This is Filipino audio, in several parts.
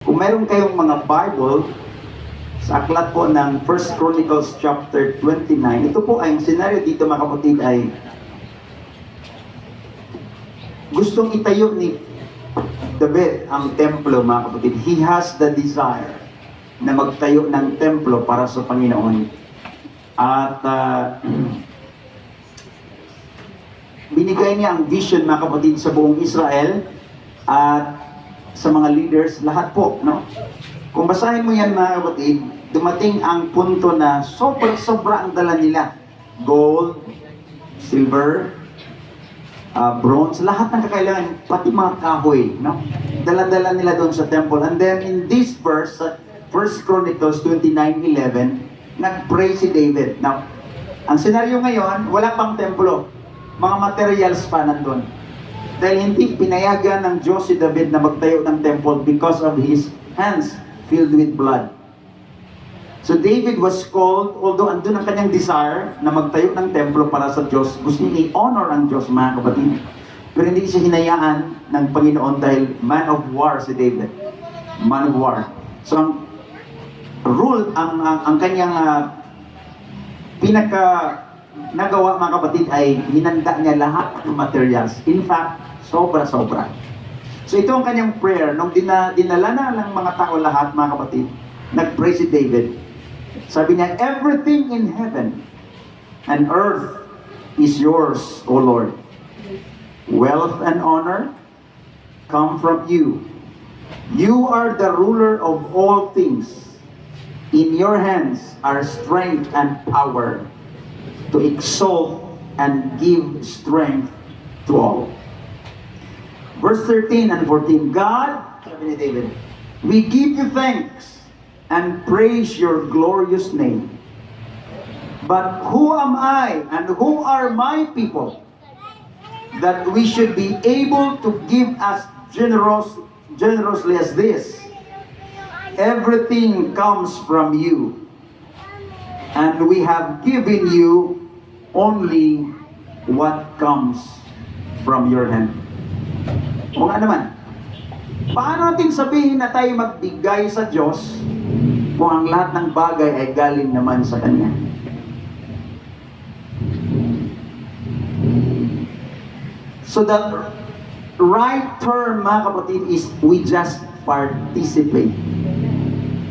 Kung meron kayong mga Bible, sa aklat po ng 1 Chronicles chapter 29, ito po ay ang senaryo dito mga kapatid ay gustong itayo ni David ang templo mga kapatid. He has the desire na magtayo ng templo para sa Panginoon. At binigay niya ang vision mga kapatid sa buong Israel at sa mga leaders, lahat po, no? Kung basahin mo yan mga kapatid, dumating ang punto na sobra ang dala nila. Gold, silver, bronze, lahat ng kakailangan, pati mga kahoy, no? Dala-dala nila doon sa temple. And then in this verse, 1 Chronicles 29:11, nag-pray si David. Now, ang senaryo ngayon, wala pang templo. Mga materials pa nandun. Dahil hindi pinayagan ng Diyos si David na magtayo ng temple because of his hands filled with blood. So David was called, although andun ang kanyang desire na magtayo ng templo para sa Diyos, gusto niya i-honor ang Diyos mga kapatid. Pero hindi siya hinayaan ng Panginoon dahil man of war si David. Man of war. So ang rule, ang kanyang nagawa mga kapatid ay hinanda niya lahat ng materials. In fact, sobra-sobra. So ito ang kanyang prayer. Nung dinala na ng mga tao lahat mga kapatid, nag-pray si David. Sabi niya, everything in heaven and earth is yours, O Lord. Wealth and honor come from you. You are the ruler of all things. In your hands are strength and power to exalt and give strength to all. Verse 13 and 14, God, sabi ni David, we give you thanks and praise your glorious name. But who am I and who are my people that we should be able to give as generously as this? Everything comes from you, and we have given you only what comes from your hand. O nga naman, paano natin sabihin na tayo magbigay sa Diyos kung ang lahat ng bagay ay galing naman sa Kanya? So that right term mga kapatid is we just participate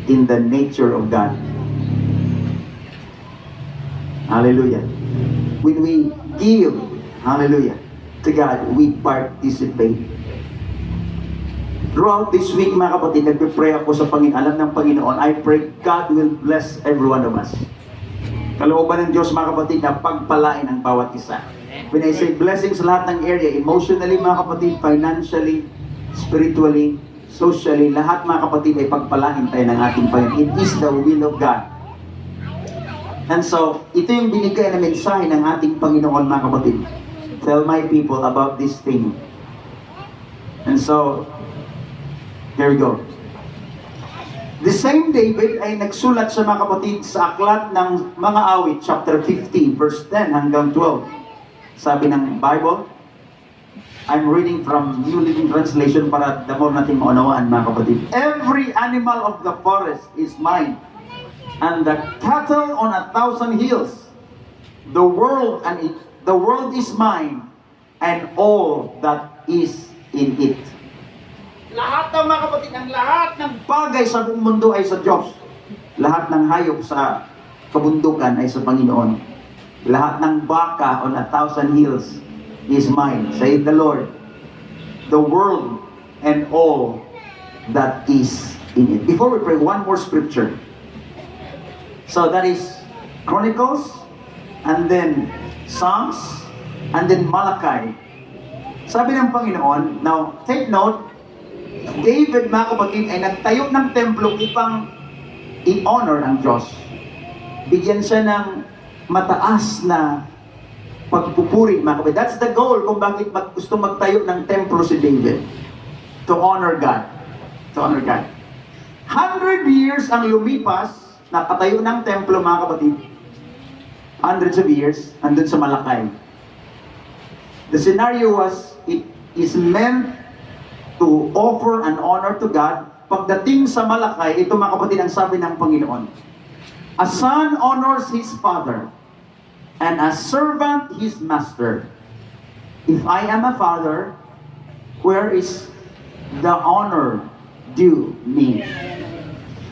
in the nature of God. Hallelujah. When we give, hallelujah, to God, we participate. Throughout this week, mga kapatid, nagpipray ako sa alam ng Panginoon. I pray God will bless every one of us. Kalooban ng Diyos, mga kapatid, na pagpalain ang bawat isa. When I say blessings sa lahat ng area, emotionally, mga kapatid, financially, spiritually, socially, lahat, mga kapatid, ay pagpalain tayo ng ating Panginoon. It is the will of God. And so, ito yung binigay na mensahe ng ating Panginoon, mga kapatid. Tell my people about this thing. And so, here we go. The same David ay nagsulat sa mga kapatid sa aklat ng mga awit, chapter 50, verse 10 hanggang 12. Sabi ng Bible, I'm reading from New Living Translation para the more natin maunawaan mga kapatid. Every animal of the forest is mine, and the cattle on 1,000 hills. The world is mine, and all that is in it. Lahat ng mga kapatid, ang lahat ng bagay sa buong mundo ay sa Diyos. Lahat ng hayop sa kabundukan ay sa Panginoon. Lahat ng baka on 1,000 hills is mine, saith the Lord. The world and all that is in it. Before we pray, one more scripture. So that is Chronicles, and then Psalms, and then Malachi. Sabi ng Panginoon, now take note, David, mga kapatid, ay nagtayo ng templo upang i-honor ang Diyos. Bigyan siya ng mataas na pagpupuri, mga kapatid. That's the goal kung bakit gusto magtayo ng templo si David. To honor God. To honor God. 100 years ang lumipas, nakatayo ng templo, mga kapatid. Hundreds of years, andun sa Malakay. The scenario was, it is meant to offer an honor to God pagdating sa Malakay, ito mga kapatid ang sabi ng Panginoon. A son honors his father, and a servant his master. If I am a father, where is the honor due me?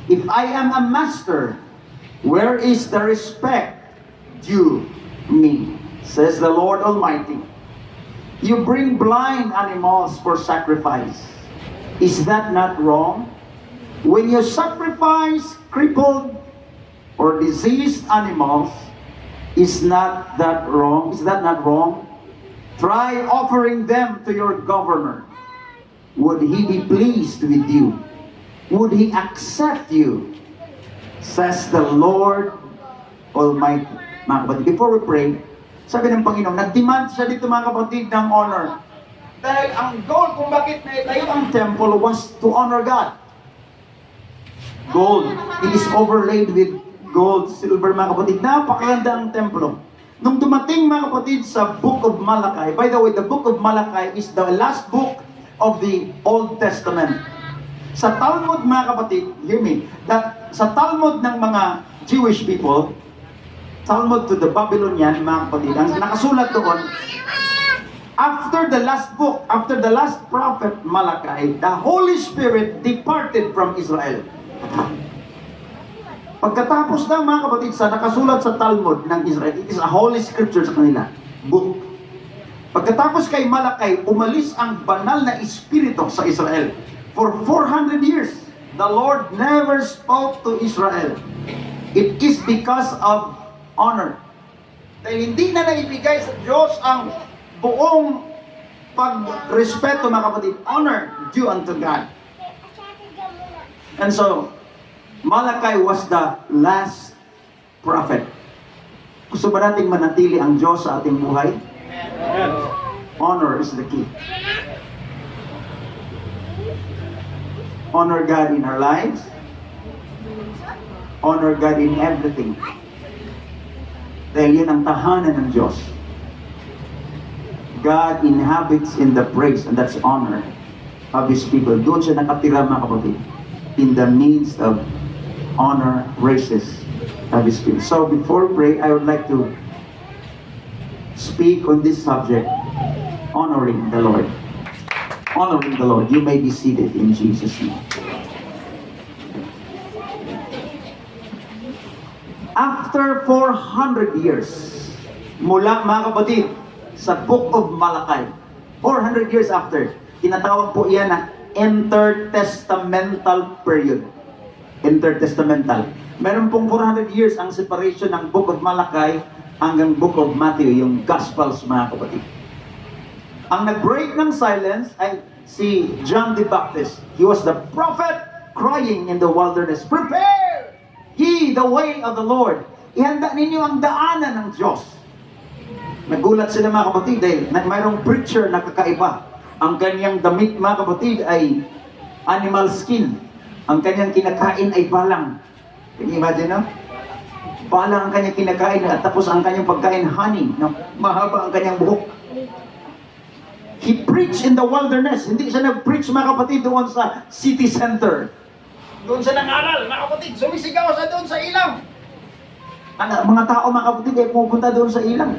If I am a master, where is the respect due me? Says the Lord Almighty. You bring blind animals for sacrifice. Is that not wrong? When you sacrifice crippled or diseased animals, is not that wrong? Is that not wrong? Try offering them to your governor. Would he be pleased with you? Would he accept you? Says the Lord Almighty. Mga kapatid, before we pray, sabi ng Panginoon, nag-demand siya dito mga kapatid ng honor. Dahil ang goal kung bakit naitayo ang temple was to honor God. Gold. It is overlaid with gold, silver mga kapatid. Napakaganda ang templo. Nung dumating mga kapatid sa Book of Malachi, by the way, the Book of Malachi is the last book of the Old Testament. Sa Talmud mga kapatid, hear me, that sa Talmud ng mga Jewish people, Talmud to the Babylonian mga kapatid, ang nakasulat doon, after the last book, after the last prophet Malachi, the Holy Spirit departed from Israel. Pagkatapos ng mga kapatid sa nakasulat sa Talmud ng Israel, it is a holy scripture sa kanila, book. Pagkatapos kay Malachi, umalis ang banal na espiritu sa Israel. For 400 years, the Lord never spoke to Israel. It is because of honor. Dahil hindi na naibigay sa Diyos ang buong pagrespeto mga kapatid, honor due unto God. And so, Malachi was the last prophet. Gusto ba nating manatili ang Diyos sa ating buhay? Amen. Honor is the key. Honor God in our lives. Honor God in everything. Dahil yun ang tahanan ng Diyos. God inhabits in the praise, and that's honor of His people. Doon siya nakatira mga kapatid. In the midst of honor, praises of His people. So before we pray, I would like to speak on this subject, honoring the Lord. Honoring the Lord. You may be seated in Jesus' name. After 400 years, mula mga kapatid, sa Book of Malachi, 400 years after, tinatawag po iyan na intertestamental period. Intertestamental. Meron pong 400 years ang separation ng Book of Malachi hanggang Book of Matthew, yung Gospels mga kapatid. Ang nag-break ng silence ay si John the Baptist. He was the prophet crying in the wilderness, "Prepare ye the way of the Lord." Ihanda ninyo ang daanan ng Diyos. Nagulat sila mga kapatid dahil mayroong preacher na kakaiba. Ang kanyang damit mga kapatid ay animal skin. Ang kanyang kinakain ay balang. Can you imagine, no? Balang ang kanyang kinakain at tapos ang kanyang pagkain honey. No? Mahaba ang kanyang buhok. He preached in the wilderness. Hindi siya nag-preach mga kapatid doon sa city center. Doon siya nang-aral mga kapatid. Sumisigaw sa doon sa ilang. Mga tao mga kapatid ay pupunta doon sa ilang.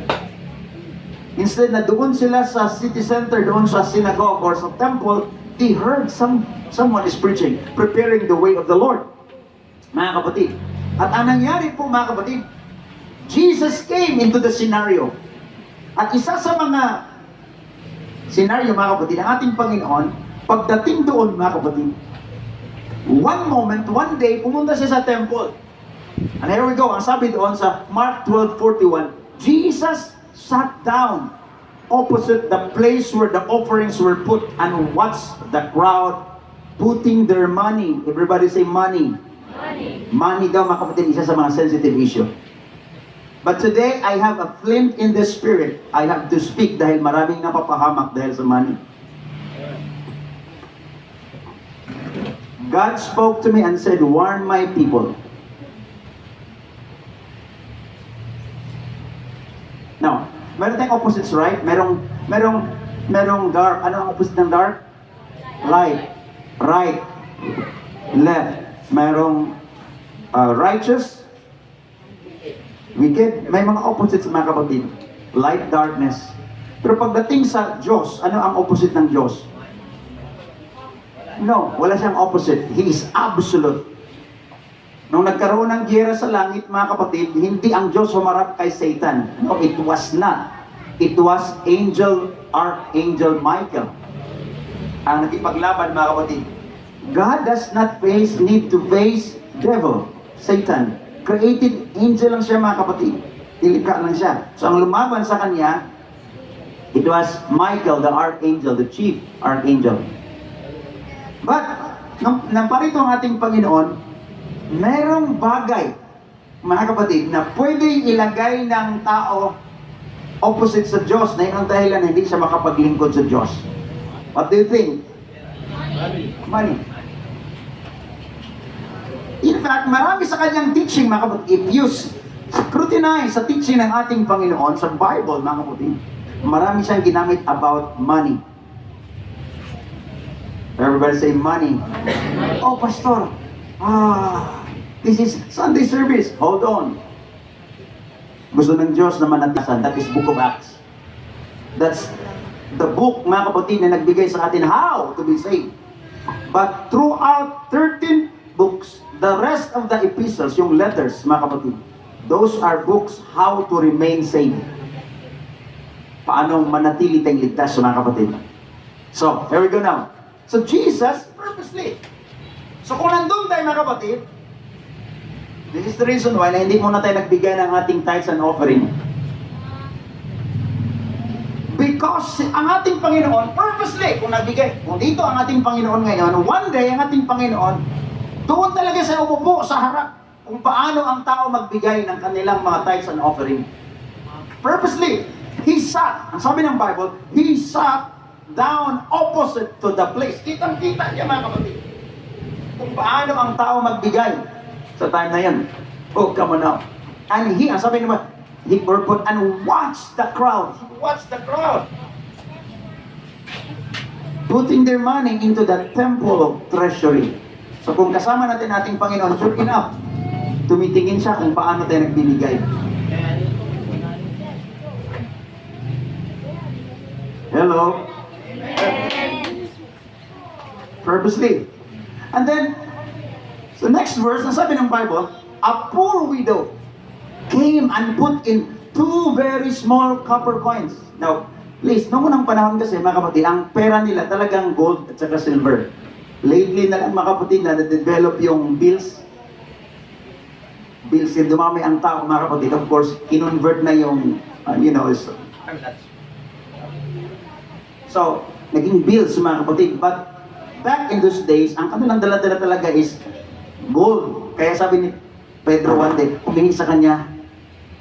Instead na doon sila sa city center, doon sa synagogue or sa temple, they heard someone is preaching, preparing the way of the Lord. Mga kapatid. At ang nangyari po mga kapatid, Jesus came into the scenario. At isa sa mga scenario mga kapatid, ang ating Panginoon, pagdating doon mga kapatid, one moment, one day, pumunta siya sa temple. And here we go, ang sabi doon sa Mark 12:41, Jesus sat down opposite the place where the offerings were put and watched the crowd putting their money. Everybody say money. Money. Money daw mga kapatid, isa sa mga sensitive issue. But today, I have a flint in the spirit. I have to speak dahil maraming napapahamak dahil sa money. God spoke to me and said, "Warn my people." Now, meron tayong opposites, right? Merong dark. Ano ang opposite ng dark? Light. Right. left. Mayroong righteous, wicked. May mga opposites mga kapatid. Light, darkness. Pero pagdating sa Diyos, ano ang opposite ng Diyos? No, wala siyang opposite. He is absolute. Nung nagkaroon ng giyera sa langit, mga kapatid, hindi ang Diyos humarap kay Satan. No, it was not. It was Archangel Michael ang nakipaglaban, mga kapatid. God does not need to face devil, Satan. Created angel lang siya, mga kapatid. Nilikha lang siya. So ang lumaban sa kanya, it was Michael, the Archangel, the chief Archangel. But, nang parito ang ating Panginoon, merong bagay, mga kapatid, na pwedeng ilagay ng tao opposite sa Diyos, na yun ang dahilan na hindi siya makapaglingkod sa Diyos. What do you think? Money. In fact, marami sa kanyang teaching, mga kapatid, if you scrutinize sa teaching ng ating Panginoon sa Bible, mga kapatid, marami siyang ginamit about money. Everybody say money. Oh, pastor. This is Sunday service. Hold on. Gusto ng Diyos na manatisan. That is Book of Acts. That's the book, mga kapatid, na nagbigay sa atin how to be saved. But throughout 13 books, the rest of the epistles, yung letters, mga kapatid, those are books how to remain saved. Paano manatili tayong ligtas, mga kapatid. So, here we go now. So, Jesus, purposely. So, kung nandun tayo, mga kapatid, this is the reason why na hindi muna tayo nagbigay ng ating tithes and offering. Because ang ating Panginoon, purposely, kung nagbigay, kung dito ang ating Panginoon ngayon, one day, ang ating Panginoon, doon talaga siya umupo sa harap kung paano ang tao magbigay ng kanilang mga tithes and offering. Purposely, He sat, ang sabi ng Bible, He sat down opposite to the place. Kitang-kita niya, mga kapatid, kung paano ang tao magbigay sa time na yan. Oh, come on now. And He, ang sabi naman, He purpose and watch the crowd. Watch the crowd. Putting their money into the temple of treasury. So kung kasama natin ating Panginoon, sure enough, tumitingin siya kung paano tayo nagbibigay. Hello? Purposely. And then, so next verse, nasabi ng Bible, a poor widow came and put in 2 very small copper coins. Now, please, noong unang panahon kasi, mga kapatid, ang pera nila talagang gold at saka silver. Lately na lang, mga kapatid, na-develop yung bills. Bills, yung dumami ang tao, mga kapatid. Of course, kinonvert na yung, so, naging bills, mga kapatid. But, back in those days, ang kanilang dala-dala talaga is gold. Kaya sabi ni Pedro one day, humingi sa kanya,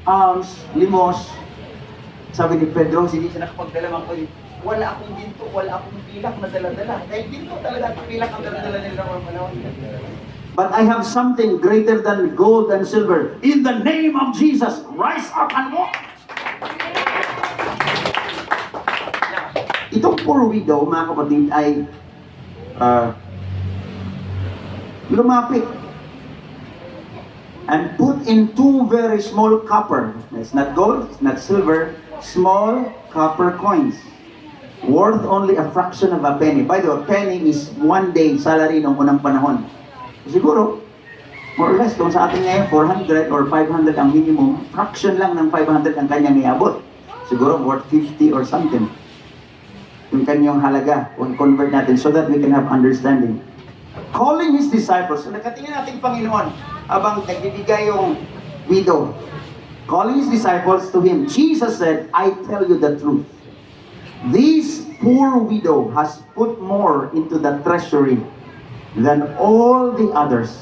alms, limos. Sabi ni Pedro, hindi siya nakapagdala, mga kapatid. Wala akong ginto, wala akong pilak na dala-dala. Dahil ginto talaga, pilak ang dala-dala nila ng panahon. But I have something greater than gold and silver. In the name of Jesus, rise up and walk. Itong poor widow, mga kapatid, ay lumapit and put in 2 very small copper. It's not gold, it's not silver, small copper coins. Worth only a fraction of a penny. By the way, a penny is 1 day salary noong unang panahon. Siguro, more or less, kung sa atin ngayon, 400 or 500 ang minimum, fraction lang ng 500 ang kanyang iabot. Siguro, worth 50 or something. Yung kanyang halaga, kung convert natin, so that we can have understanding. Calling His disciples, so nakatingin natin Panginoon, habang nagbibigay yung widow. Calling His disciples to Him, Jesus said, I tell you the truth. This poor widow has put more into the treasury than all the others.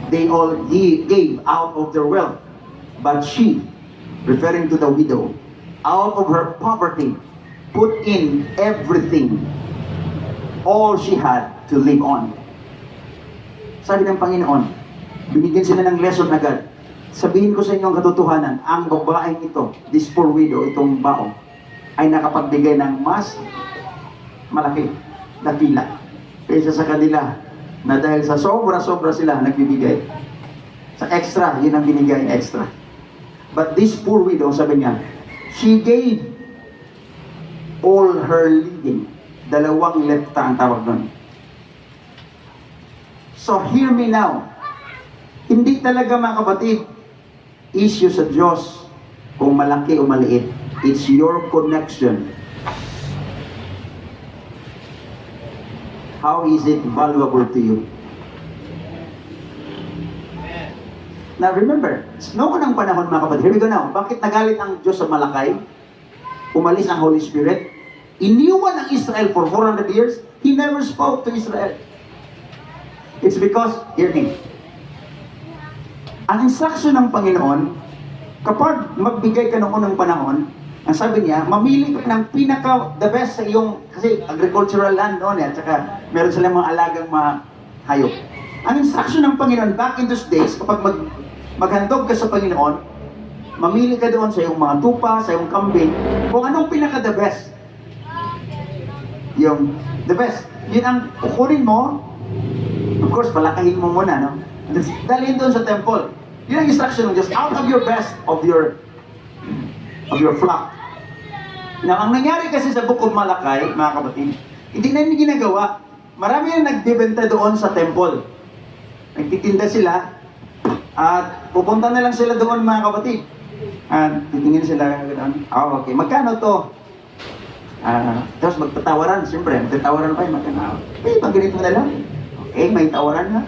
They all gave out of their wealth. But she, referring to the widow, out of her poverty, put in everything, all she had to live on. Sabi ng Panginoon, binigyan sila ng lesson agad. Sabihin ko sa inyo ang katotohanan, ang babaeng ito, this poor widow, itong baong, ay nakapagbigay ng mas malaki na pila kaysa sa kanila na dahil sa sobra-sobra sila nagbibigay. Sa extra, yun ang binigay extra. But this poor widow, sabi niya, she gave all her living. 2 lepta ang tawag nun. So hear me now. Hindi talaga mga kapatid, issue sa Diyos kung malaki o maliit. It's your connection. How is it valuable to you? Now remember, noong unang panahon mga kapatid, here we go now. Bakit nagalit ang Diyos sa Malakay? Umalis ang Holy Spirit. Iniwan ang Israel for 400 years. He never spoke to Israel. It's because, hear me, ang instruction ng Panginoon, kapag magbigay ka noong unang panahon, ang sabi niya, mamili ka ng the best sa iyong, kasi agricultural land noon, at saka meron silang mga alagang mga hayop. Ang instruction ng Panginoon, back in those days, kapag maghandog ka sa Panginoon, mamili ka doon sa iyong mga tupa, sa iyong kambing, kung anong the best. Yung the best. Yun ang kukunin mo, of course, palakahin mo muna, no? Dalhin doon sa temple. Yun ang instruction ng Diyos, out of your best of your flock. Now, ang nangyari kasi sa Book of Malakay, mga kapatid, hindi na yung ginagawa. Marami na nagbibenta doon sa temple. Nagtitinda sila, at pupunta na lang sila doon, mga kapatid. At titingin sila, okay, magkano to? Tapos magtatawaran, siyempre, magtatawaran pa, magkano? Pag ganito na lang. Okay, may tawaran na.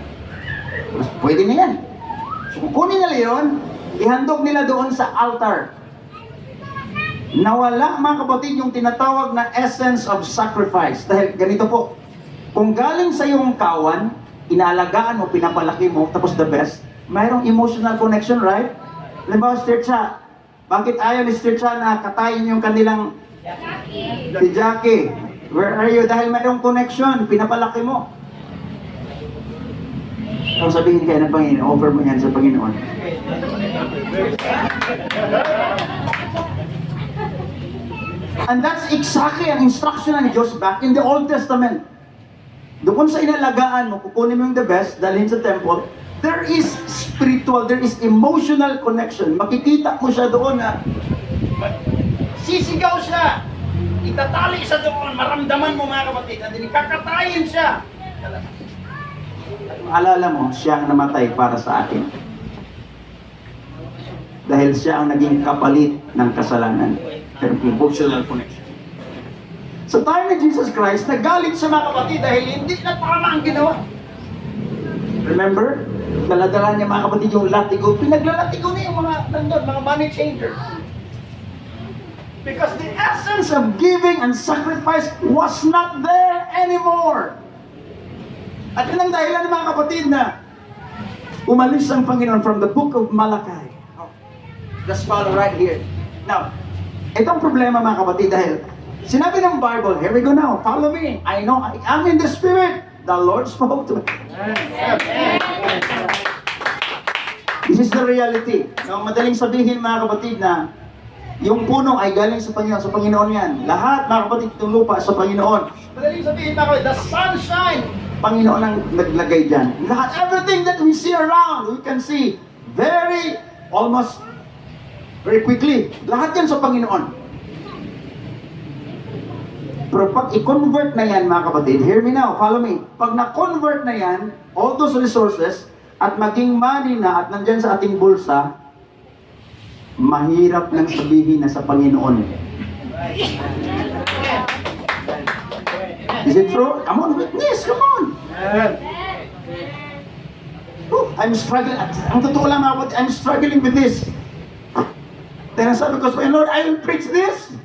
Mas pwede na yan. So, kukunin nila yun, ihandog nila doon sa altar. Nawala, mga kapatid, yung tinatawag na essence of sacrifice. Dahil ganito po, kung galing sa iyong kawan, inaalagaan mo, pinapalaki mo, tapos the best, mayroong emotional connection, right? Halimbawa, Sister Cha, bakit ayaw ni Sister Cha na katayin yung kanilang si Jackie? Where are you? Dahil mayroong connection, pinapalaki mo. Kung sabihin kayo ng Panginoon, offer mo yan sa Panginoon. And that's exactly ang instruction ng Diyos back in the Old Testament. Doon sa inalagaan mo, kukunin mo yung the best, dalhin sa temple, there is spiritual, there is emotional connection. Makikita mo siya doon na sisigaw siya, itatali siya doon, maramdaman mo mga kapatid, at kakatayin siya. Alala mo, siya ang namatay para sa akin. Dahil siya ang naging kapalit ng kasalanan. Emotional connection. Sa time ni Jesus Christ, nagalit siya mga kapatid dahil hindi na tama ang ginawa. Remember? Daladala niya mga kapatid yung latigo. Pinaglalatigo niya yung mga nandun, mga money changers. Because the essence of giving and sacrifice was not there anymore. At yun ang dahilan ng mga kapatid na umalis ang Panginoon from the Book of Malachi. Let's follow right here. Now, itong problema mga kapatid dahil sinabi ng Bible, here we go now, follow me. I know I am in the Spirit. The Lord spoke to me. This is the reality. Now, madaling sabihin mga kapatid na yung puno ay galing sa Panginoon. Sa Panginoon yan. Lahat mga kapatid itong lupa sa Panginoon. Madaling sabihin mga kapatid, the sunshine, Panginoon ang naglagay dyan. Lahat, everything that we see around, we can see almost very quickly. Lahat yan sa Panginoon. Pero pag i-convert na yan mga kapatid, hear me now, follow me. Pag na-convert na yan, all those resources, at maging money na at nandyan sa ating bulsa, mahirap nang sabihin na sa Panginoon. Is it true? Come on, witness, come on. Oh, I'm struggling. Ang totoo lang ako, I'm struggling with this. Then I said, because Lord, I will preach this.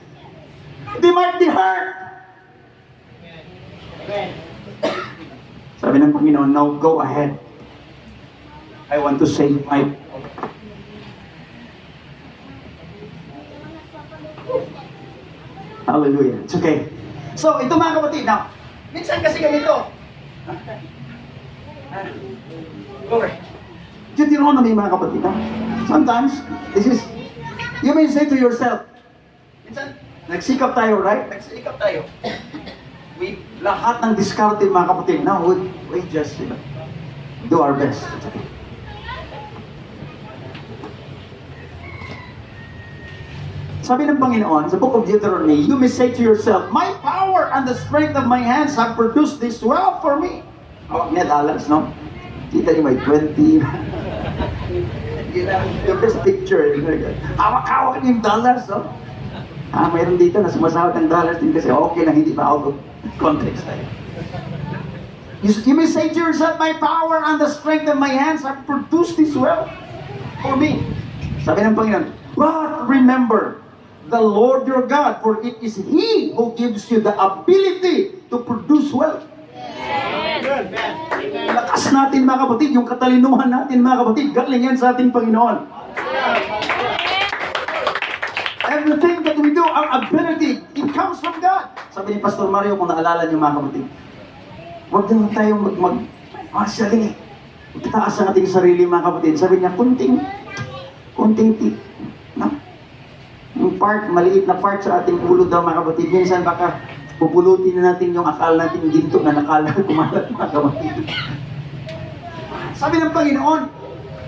They might be hurt. Sabi ng Panginoon, now go ahead. I want to save my... Hallelujah. It's okay. So, ito mga kapatid. Now, minsan kasi ganito. Glory. Deuteronomy mga kapatid. Sometimes, you may say to yourself, minsan, nagsikap tayo, right? Nagsikap tayo. We Lahat ng diskarte, mga kapatid, now we just do our best. Sabi ng Panginoon sa Book of Deuteronomy, you may say to yourself, my power and the strength of my hands have produced this wealth for me. Oh, may dollars, no? Kita niyo may 20. The first picture, hawak-hawak yung dollars, no? Mayroon dito na sumasahod ng dollars din kasi okay lang, hindi pa out of context. You may say to yourself, my power and the strength of my hands have produced this wealth for me. Sabi ng Panginoon, but remember, the Lord your God, for it is He who gives you the ability to produce wealth. Lakas natin, mga kapatid, yung katalinuhan natin, mga kapatid, galing yan sa ating Panginoon. Everything that we do, our ability, it comes from God. Sabi ni Pastor Mario, kung naalala niyo, mga kapatid, huwag naman tayong magsaling itaas ang ating sarili, mga kapatid. Sabi niya, kunting yung part, maliit na part sa ating ulo daw, mga kapatid. Minsan baka pupulutin na natin yung akal natin ginto na nakala kumalat, mga kapatid. Sabi ng Panginoon,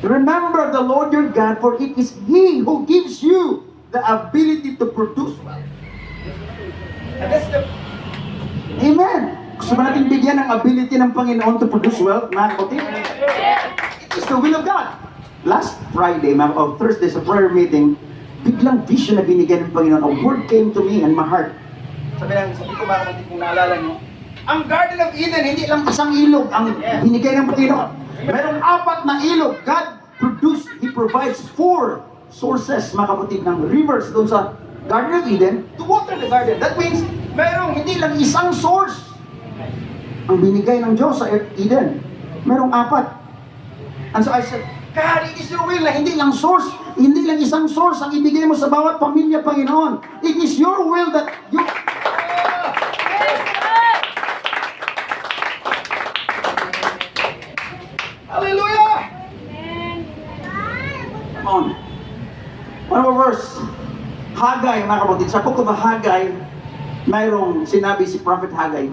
remember the Lord your God, for it is He who gives you the ability to produce wealth. Amen. Gusto ba natin bigyan ng ability ng Panginoon to produce wealth, mga kapatid? It is the will of God. Last Friday, Thursday, sa prayer meeting, biglang vision na binigyan ng Panginoon. A word came to me in my heart. Sabi ko, mga kapatid, kung naalala nyo, ang Garden of Eden, hindi lang isang ilog ang binigay ng Panginoon. Merong 4 na ilog. God He provides 4 sources, mga kapatid, ng rivers doon sa Garden of Eden to water the garden. That means, merong hindi lang isang source ang binigay ng Diyos sa Eden. Merong 4. And so I said, God, it is your will na hindi lang source, hindi lang isang source ang ibigay mo sa bawat pamilya, Panginoon. It is your will that you... Hallelujah! Come on. One more verse. Haggai, mga kapatid. Sa Book of Haggai, mayroong sinabi si Prophet Haggai.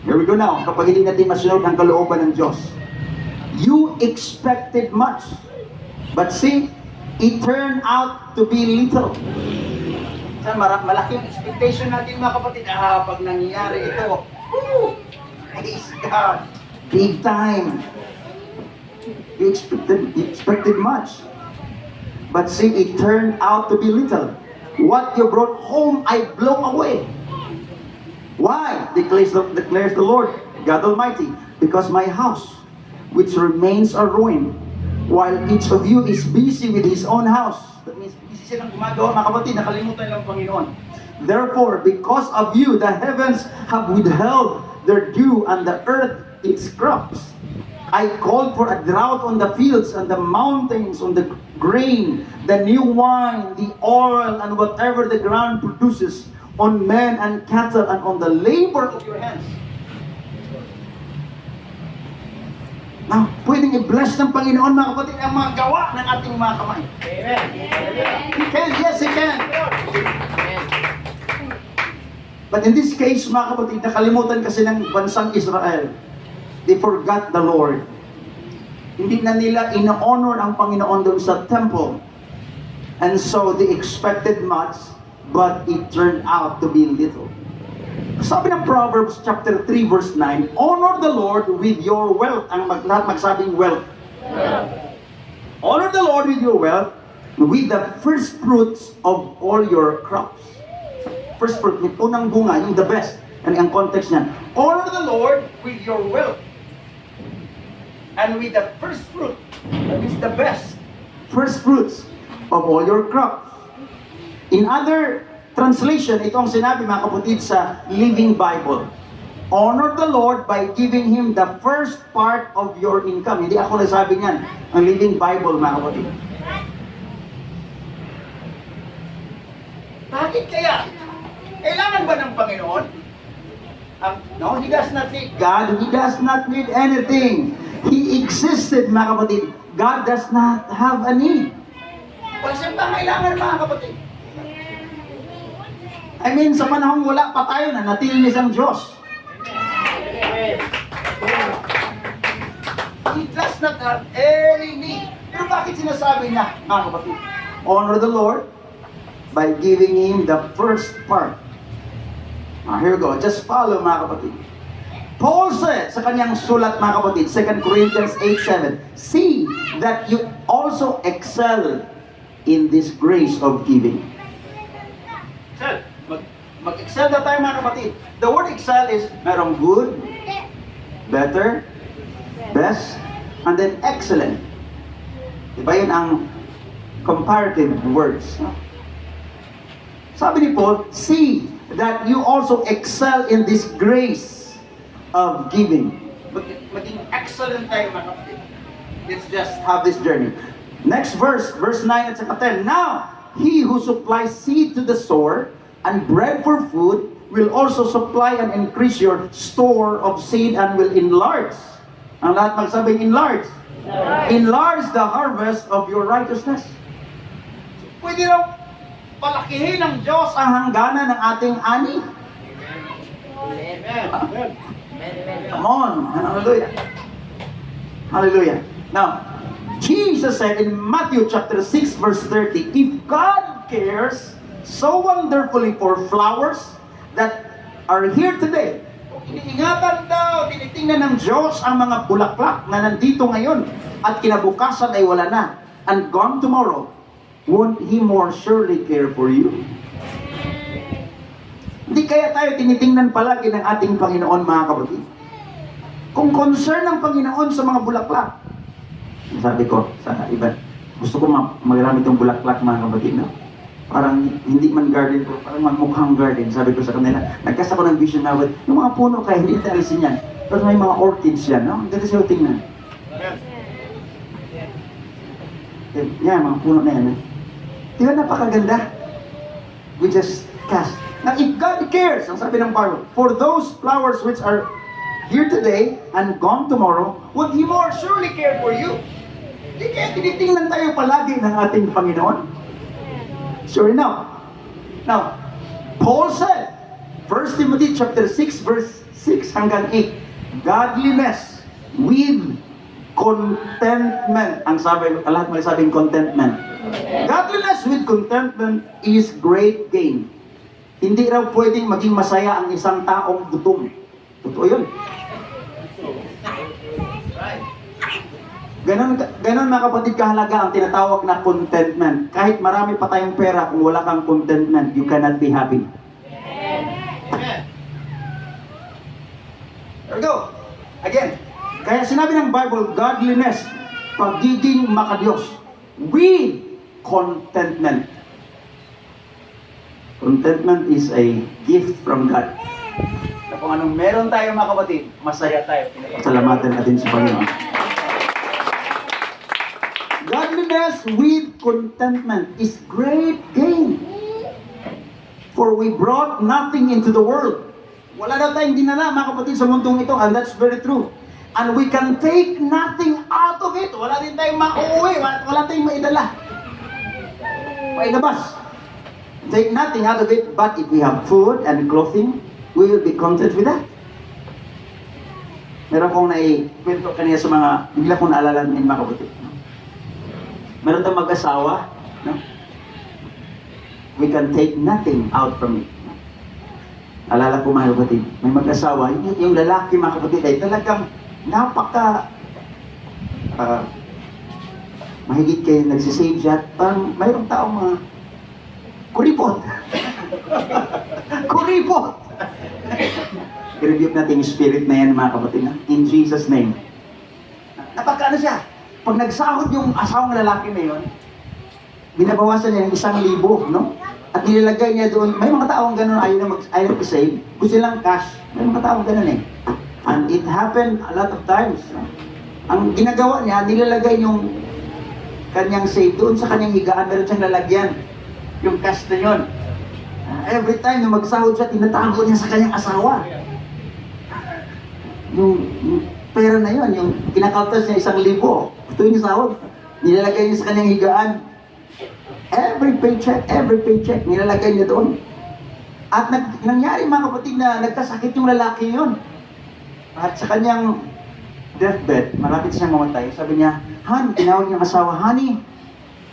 Here we go now. Kapag hindi natin masunod ang kalooban ng Diyos. You expected much, but see, it turned out to be little. Malaking expectation natin, mga kapatid. Pag nangyayari ito, praise God, big time. You expected much, but see, it turned out to be little. What you brought home, I blow away. Why? Declares the Lord, God Almighty, because my house, which remains a ruin, while each of you is busy with his own house. That means, busy silang gumagawa, mga kapatid, nakalimutan lang Panginoon. Therefore, because of you, the heavens have withheld their dew and the earth its crops. I called for a drought on the fields and the mountains, on the grain, the new wine, the oil, and whatever the ground produces, on men and cattle, and on the labor of your hands. Now, pwedeng i-bless ng Panginoon, mga kapatid, ang mga gawa ng ating mga kamay. Amen. He can, yes, He can. But in this case, mga kapatid, nakalimutan kasi ng bansang Israel. They forgot the Lord. Hindi na nila ina-honor ang Panginoon doon sa temple. And so, they expected much, but it turned out to be little. Sabi ng Proverbs chapter 3 verse 9, honor the Lord with your wealth. Ang lahat magsabing wealth. Honor the Lord with your wealth, with the first fruits of all your crops. First fruit, yung unang bunga, yung the best. And ang context niyan, honor the Lord with your wealth, and with the first fruit, that is the best, first fruits of all your crops. In other translation, ito ang sinabi, mga kapatid, sa Living Bible. Honor the Lord by giving Him the first part of your income. Hindi ako nasabi niyan. Ang Living Bible, mga kapatid. Bakit kaya? Kailangan ba ng Panginoon? No, He does not need God. He does not need anything. He existed, mga kapatid. God does not have a need. Wala siyang pangailangan, mga kapatid. I mean, sa panahong wala pa tayo na natili ang Diyos. He does not have any need. Pero bakit sinasabi niya, mga kapatid? Honor the Lord by giving Him the first part. Here we go. Just follow, mga kapatid. Paul said sa kanyang sulat, mga kapatid, 2 Corinthians 8:7, see that you also excel in this grace of giving. Mag-excel na tayo, mga kapatid. The word excel is merong good, better, best, and then excellent. Diba yun ang comparative words? Sabi ni Paul, see that you also excel in this grace of giving. Maging excellent tayo, mga kapatid. Let's just have this journey. Next verse 9 at saka 10. Now, he who supplies seed to the sower and bread for food will also supply and increase your store of seed and will enlarge. Ang lahat magsabing enlarge. Enlarge the harvest of your righteousness. Pwede raw palakihin ng Diyos ang hangganan ng ating ani. Come on. Hallelujah. Hallelujah. Now, Jesus said in Matthew chapter 6 verse 30, if God cares so wonderfully for flowers that are here today, iniingatan daw, tinitingnan ng Diyos ang mga bulaklak na nandito ngayon at kinabukasan ay wala na and gone tomorrow, won't He more surely care for you? Hindi kaya tayo tinitingnan palagi ng ating Panginoon, mga kapatid? Kung concern ng Panginoon sa mga bulaklak, sabi ko sa iba, gusto ko magrami itong bulaklak, mga kapatid, no? Parang hindi man garden ko, parang mukhang garden. Sabi ko sa kanila, nagkas ako ng vision na, yung mga puno kaya hindi natin alisin yan. Pero may mga orchids yan, no? Ang ganda siya tingnan. Yan, mga puno na yan. Di ba napakaganda? We just cast. Now, if God cares, ang sabi ng Bible, for those flowers which are here today and gone tomorrow, would He more surely care for you? Di kaya tinitingnan tayo palagi ng ating Panginoon? Sure enough. Now, Paul said, 1 Timothy chapter 6 verse 6 hanggang 8, godliness with contentment. Ang sabi, lahat may sabing contentment. Godliness with contentment is great gain. Hindi raw pwedeng maging masaya ang isang taong gutom. Totoo yun. Ganon mga kapatid kahalaga ang tinatawag na contentment. Kahit marami pa tayong pera, kung wala kang contentment, you cannot be happy. There we go. Again. Kaya sinabi ng Bible, godliness, pagiging makadiyos, with contentment. Contentment is a gift from God. Na kung anong meron tayo, mga kapatid, masaya tayo. Salamatan natin sa Panginoon. Godliness with contentment is great gain. For we brought nothing into the world. Wala na tayong dinala, mga kapatid, sa mundong ito, and that's very true. And we can take nothing out of it. Wala din tayong mauuwi, wala tayong maidala. Mailabas. Take nothing out of it, but if we have food and clothing, we will be content with that. Meron kong naikwento kanina sa mga, bigla kong naalala ng mga kapatid. Meron tayong mag-asawa, no? We can take nothing out from it. Alala ko, mga kapatid, may mag-asawa, yung lalaki, mga kapatid, ay talagang napaka mahigit kayo nagsisave siya. Parang mayroong taong mga kuripot. Kuripot! I-review natin yung spirit na yan, mga kapatid, na? In Jesus' name. Napaka siya? Pag nagsahod yung asawang lalaki na yun, binabawasan niya ng 1,000, no? At nilalagay niya doon, may mga taong gano'n ayaw na save, gusto lang cash. May mga taong gano'n eh. And it happened a lot of times. No? Ang ginagawa niya, nilalagay yung kanyang save doon sa kanyang higaan, meron siyang lalagyan. Yung cash na yun. Every time na magsahod siya, tinatago niya sa kanyang asawa. Yung pera na yun, yung kinakaltas niya 1,000. Ito yung sahod. Nilalagay niya sa kanyang higaan. Every paycheck, nilalagay niya doon. At nangyari, mga kapatid, na nagkasakit yung lalaki yun. At sa kanyang deathbed, malapit siyang mamatay, sabi niya, Han, tinawag niyang asawa, Honey,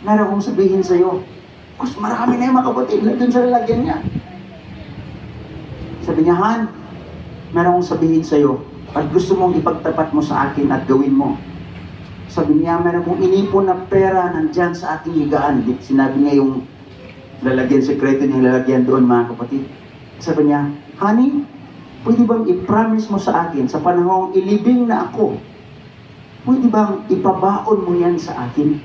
meron akong sabihin sa'yo. Kus, marami na yung mga kapatid na dun sa lalagyan niya. Sabi niya, Han, meron akong sabihin sa'yo at gusto mong ipagtapat mo sa akin at gawin mo. Sabi niya, meron akong inipon na pera nandyan sa ating higaan. Sinabi niya yung lalagyan, sekreto niyang lalagyan doon, mga kapatid. Sabi niya, Honey, pwede bang i-promise mo sa akin sa panahong ilibing na ako, pwede bang ipabaon mo yan sa akin?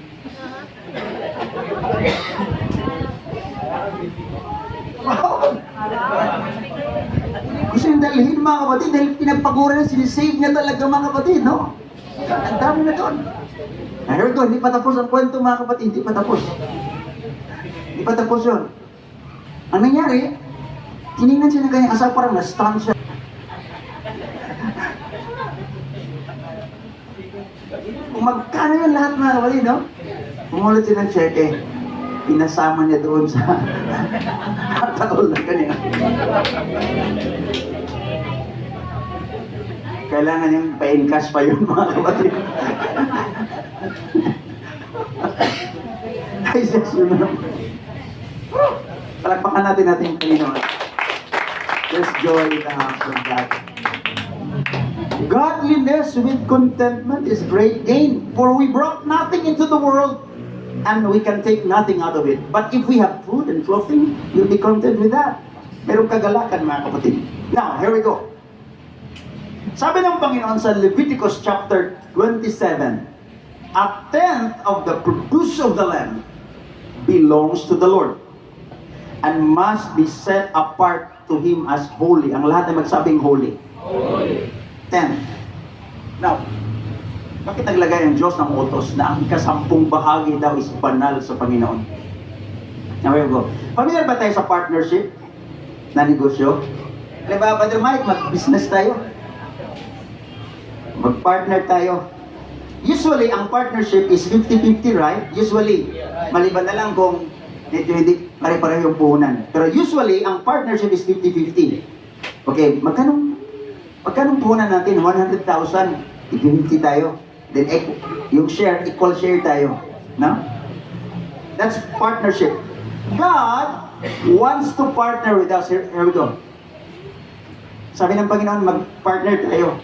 Gusto yung dalhin, mga kapatid, dahil pinagpagura na sinisave niya talaga, mga kapatid, no? Ang dami na doon. Here we go, hindi pa tapos ang kwento, mga kapatid, hindi pa tapos. Hindi pa tapos yun. Ang nangyari, tinignan siya ng kanyang asawa, parang na-stun siya. Kung magkano yun lahat, mga kapatid, no? Pumulot siya ng cheque, pinasama niya doon sa taol na kanya. Kailangan niyang pa-encash pa yun, mga kapatid. Ay, Jesus, yun naman. Palagpakan natin yung Panginoon. There's joy in the house of God. Godliness with contentment is great gain, for we brought nothing into the world, and we can take nothing out of it. But if we have food and clothing, you'll be content with that. Merong kagalakan, mga kapatid. Now, here we go. Sabi ng Panginoon sa Leviticus chapter 27, a tenth of the produce of the land belongs to the Lord and must be set apart to Him as holy. Ang lahat ay magsabing holy. Holy. 10. Now, bakit naglagay ang Diyos ng utos na ang ikasampung bahagi daw is banal sa Panginoon? Now, here we go. Familiar ba tayo sa partnership na negosyo? Alam ba, Brother Mike, mag-business tayo. Mag-partner tayo. Usually, ang partnership is 50-50, right? Usually, maliban na lang kung hindi pare-pareho yung puhunan. Pero usually, ang partnership is 50-50. Okay, magkano puhunan natin? 100,000. 50 tayo. Then, yung share, equal share tayo. No? That's partnership. God wants to partner with us. Here we go. Sabi ng Panginoon, mag-partner tayo.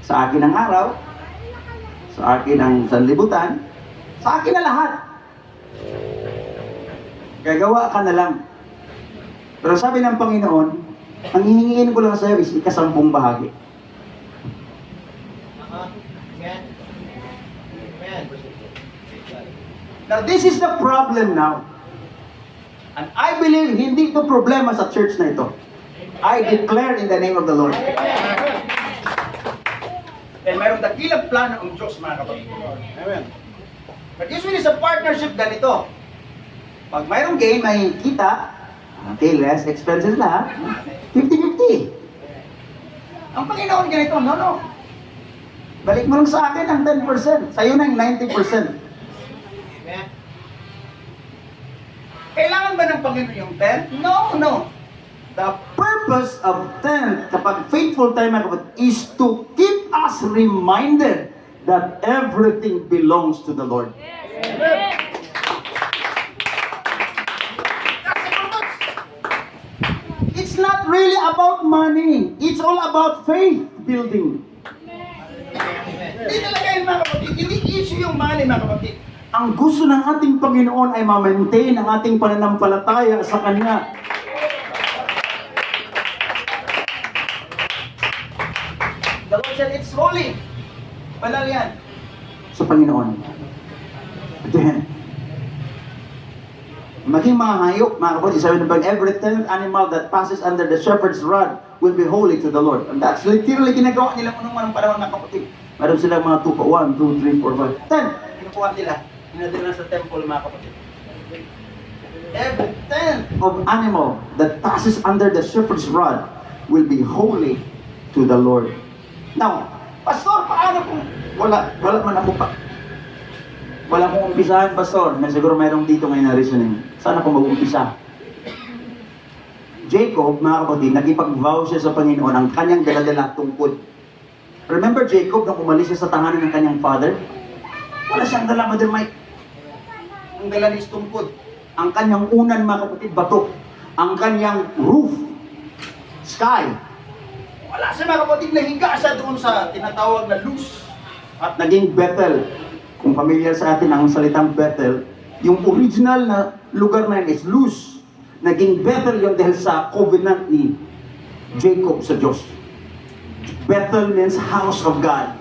Sa akin ang araw, sa akin ang sanlibutan, sa akin na lahat. Gagawa ka na lang. Pero sabi ng Panginoon, ang hihingin ko lang sa iyo is ikasampung bahagi. Now, this is the problem now. And I believe hindi ito problema sa church na ito. I declare in the name of the Lord. Dahil mayroong dakilang plano ang Diyos, mga kapatid. Amen. But usually sa partnership, ganito. Pag mayroong gain, may kita, okay, less expenses lahat, 50-50. Ang Panginoon ganito, no. Balik mo lang sa akin ang 10%. Sa'yo na yung 90%. Kailangan ba ng Panginoon yung 10? No. The purpose of 10, kapag faithful tayo, mga kapatid, is to keep us reminded that everything belongs to the Lord. Amen. It's not really about money. It's all about faith building. Hindi talaga yun, mga kapatid. Hindi issue yung money, mga kapatid. Ang gusto ng ating Panginoon ay ma-maintain ang ating pananampalataya sa Kanya. The Lord said, it's holy. Banal yan. Sa Panginoon. Then, maging mga hayop, mga kapatid, sabi ng Panginoon, every 10th animal that passes under the shepherd's rod will be holy to the Lord. And that's literally ginagawa nila unang panahon, mga kapatid. Meron silang mga tupa, 1, 2, 3, 4, 5, 10. Kinukuha nila. Pinadala sa temple, mga kapatid. Every 10th of animal that passes under the shepherd's rod will be holy to the Lord. Now, Pastor, paano kung wala man ako pa? Wala kong umpisahan, Pastor. Siguro mayroong dito ngayon na reasoning. Sana ko mag-umpisa. Jacob, mga kapatid, nagipag-vow siya sa Panginoon ang kanyang dala-dala tungkod. Remember Jacob nung umalis siya sa tahanan ng kanyang father? Wala siyang dala, Mother Mike. Ang dala ni tungkod. Ang kanyang unan, mga kapatid, bato. Ang kanyang roof, sky. Wala siya, mga kapatid, nahiga siya doon sa tinatawag na luz. At naging Bethel. Kung familiar sa atin ang salitang Bethel, yung original na lugar na yun is Luz. Naging Bethel yun dahil sa covenant ni Jacob sa Diyos. Bethel means house of God.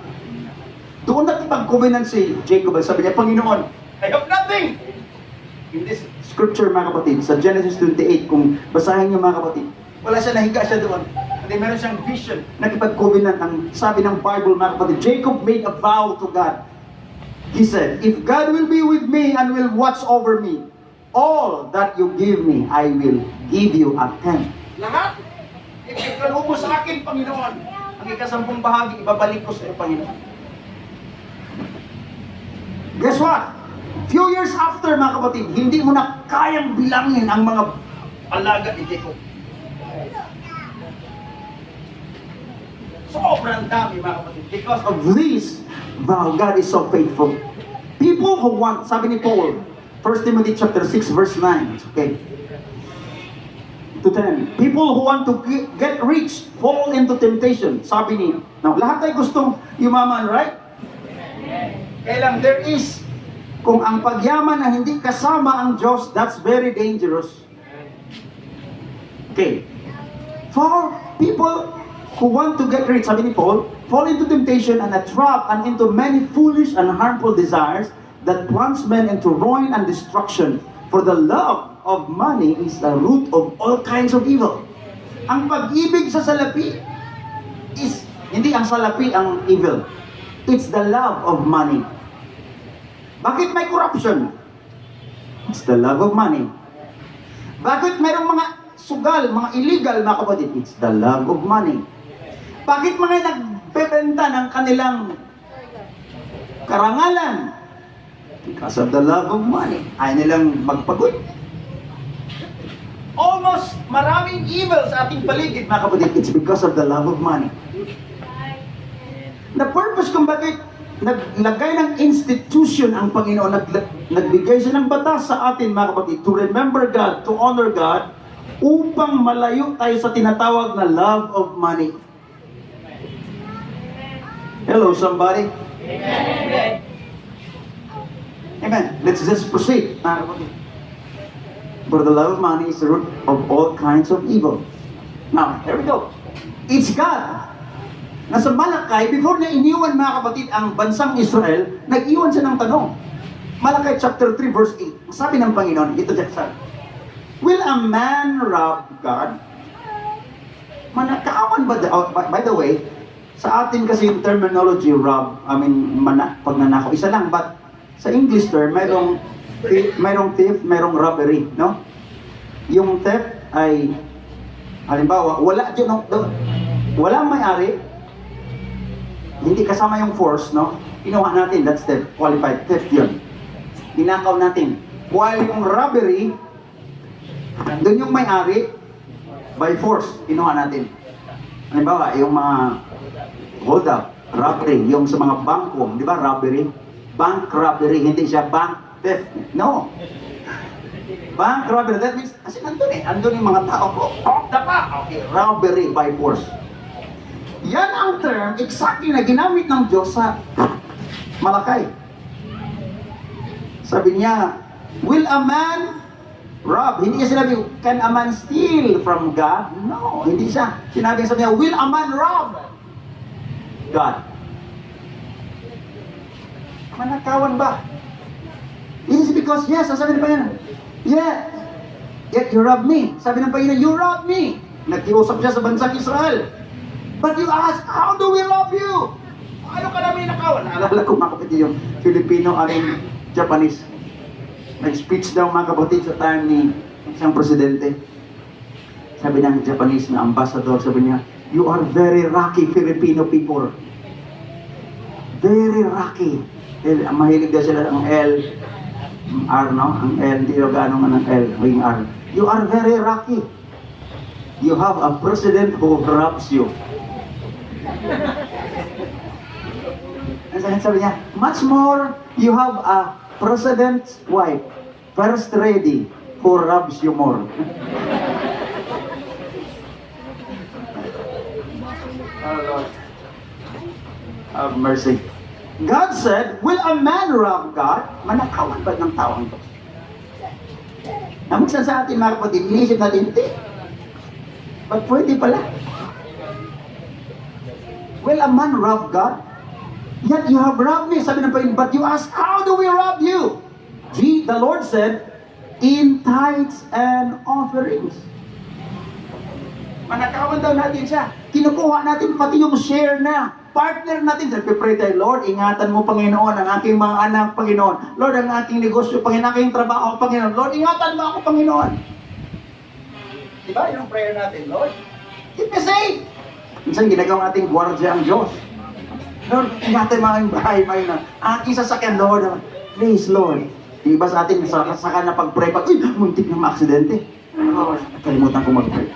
Doon nakipag-covenant si Jacob. Sabi niya, Panginoon, I have nothing. In this scripture, mga kapatid, sa Genesis 28, kung basahin niyo, mga kapatid, wala siya, nahiga siya doon. And then meron siyang vision, nakipag-covenant. Ang sabi ng Bible, mga kapatid, Jacob made a vow to God. He said, if God will be with me and will watch over me, all that you give me, I will give you a tenth. Lahat? Ikalubo mo sa akin, Panginoon. Ang ikasampung bahagi, ibabalik ko sa iyo, Panginoon. Guess what? Few years after, mga kapatid, hindi mo na kayang bilangin ang mga alaga ni Jacob. Sobrang dami, mga kapatid. Because of this, wow, God is so faithful. People who want, sabi ni Paul, 1 Timothy chapter 6, verse 9, okay, to 10. People who want to get rich fall into temptation. Sabi ni, now, lahat tayo gustong yumaman, right? Kaya lang, there is, kung ang pagyaman na hindi kasama ang Diyos, that's very dangerous. Okay. For people who want to get rich, sabi ni Paul, fall into temptation and a trap and into many foolish and harmful desires that plunge men into ruin and destruction. For the love of money is the root of all kinds of evil. Ang pag-ibig sa salapi is, hindi ang salapi ang evil. It's the love of money. Bakit may corruption? It's the love of money. Bakit mayroong mga sugal, mga illegal, mga kapatid? It's the love of money. Bakit mga nagbebenta ng kanilang karangalan? Because of the love of money. Ayaw nilang magpagod. Almost maraming evil sa ating paligid, mga kapatid. It's because of the love of money. The purpose kung bakit naglagay ng institution ang Panginoon, nagbigay siya ng batas sa atin, mga kapatid, to remember God, to honor God, upang malayo tayo sa tinatawag na love of money. Hello, somebody? Amen. Amen. Let's just proceed. For the love of money is the root of all kinds of evil. Now, here we go. It's God. Nasa Malakay, before niya iniwan, mga kapatid, ang bansang Israel, nag-iwan siya ng tanong. Malakay chapter 3 verse 8. Sabi ng Panginoon, ito dyan sabi, will a man rob God? Manakawan ba? By the way, sa atin kasi yung terminology rob, pagnanakaw, isa lang, but sa English term, mayroong thief, mayroong robbery, no? Yung theft ay, halimbawa, walang may-ari, hindi kasama yung force, no? Kinuha natin, that's theft, qualified theft yun. Ninakaw natin. While yung robbery, doon yung may-ari, by force, kinuha natin. Halimbawa, yung mga hold up, robbery, yung sa mga bangko, di ba, robbery? Bank robbery, hindi siya bank theft. No. Bank robbery, that means, kasi andun yung mga tao ko, okay, robbery by force. Yan ang term, exactly na ginamit ng Diyos sa Malakay. Sabi niya, will a man rob? Hindi niya sinabi, can a man steal from God? No, hindi siya. Sabi niya, will a man rob God? Manakawan ba? It is because, yes, sabi ng Panginoon, yeah, yet you rob me. Sabi ng Panginoon, you rob me. Nagkiusap siya sa bansang Israel. But you ask, how do we rob you? Ano ka namin nakawan? Naalala ko, mga kapatid, yung Filipino aring Japanese. Nag-speech daw, mga kapatid, sa time ni isang presidente. Sabi ng Japanese na ambassador, sabi niya, you are very lucky Filipino people. Very lucky. Mahilig daw sila ng L, R, no? Ang L, hindi daw gano'n ng L, wing R. You are very lucky. You have a president who robs you. sabi niya, much more, you have a president's wife, first lady, who loves you more. Oh Lord, have mercy. God said, will a man rob God? Manakawan ba ng tawang to? Minsan sa atin mga kapatid, inisip natin, hindi. But pwede pala. Will a man rob God? Yet you have robbed me. Sabi ng Panginoon, but you ask, how do we rob you? The Lord said, in tithes and offerings. Manakawan daw natin siya. Kinukuha natin pati yung share na. Partner natin. Sabi, pray tayo, Lord, ingatan mo, Panginoon, ang aking mga anak, Panginoon. Lord, ang aking negosyo, Panginoon, ang aking trabaho, Panginoon. Lord, ingatan mo ako, Panginoon. Diba? Yung prayer natin, Lord, keep me safe. Minsan ginagawa ating gwardiya ang Diyos. Lord, ingatan mo ang bahay, Panginoon. Aking sasakyan, Lord. Please, Lord. Iba sa atin, saka na pag-pray, uy, muntik na ma-aksidente. Lord, kalimutan ko mag-pray.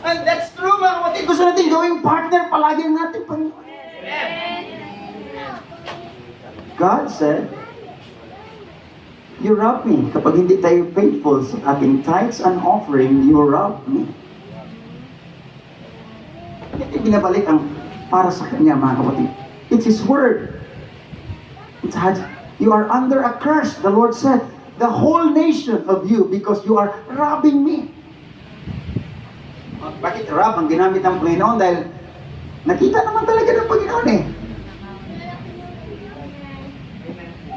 And that's true, mga kapatid. Gusto natin gawing partner palagi natin, Panginoon. God said, you rob me. Kapag hindi tayo faithful sa ating tithes and offering, you rob me. Hindi binabalik ang para sa Kanya, mga kapatid. It's His word. It's you are under a curse, the Lord said. The whole nation of you because you are robbing me. Bakit rob ang ginamit ng Panginoon? Dahil nakita naman talaga ng Panginoon eh.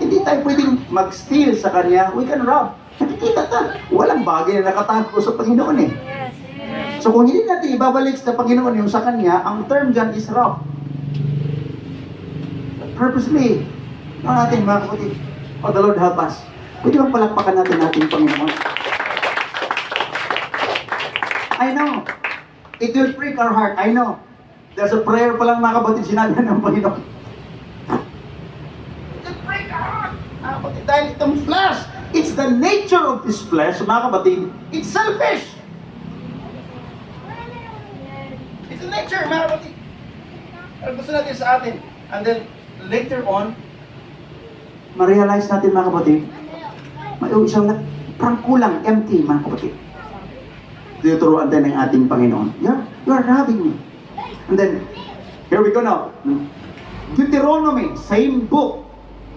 Hindi tayo pwedeng mag-steal sa Kanya. We can rob. Nakikita ta. Walang bagay na nakatago sa Panginoon eh. So kung hindi natin ibabalik sa Panginoon yung sa Kanya, ang term dyan is rob. Purposely. Ano natin mga kapatid? Oh, the Lord help us. Pwede bang palakpakan natin ating Panginoon? I know. It will break our heart. I know. There's a prayer pa lang mga kapatid sinabi ng Panginoon. It will break our heart. Mga kapatid, dahil itong flesh, it's the nature of this flesh, mga kapatid, it's selfish. It's the nature, mga kapatid. Pero gusto natin sa atin. And then, later on, ma-realize natin mga kapatid, may isang parang kulang, empty mga kapatid. Tinuturuan tayo ng ating Panginoon. You are robbing me. And then, here we go now. Deuteronomy, same book.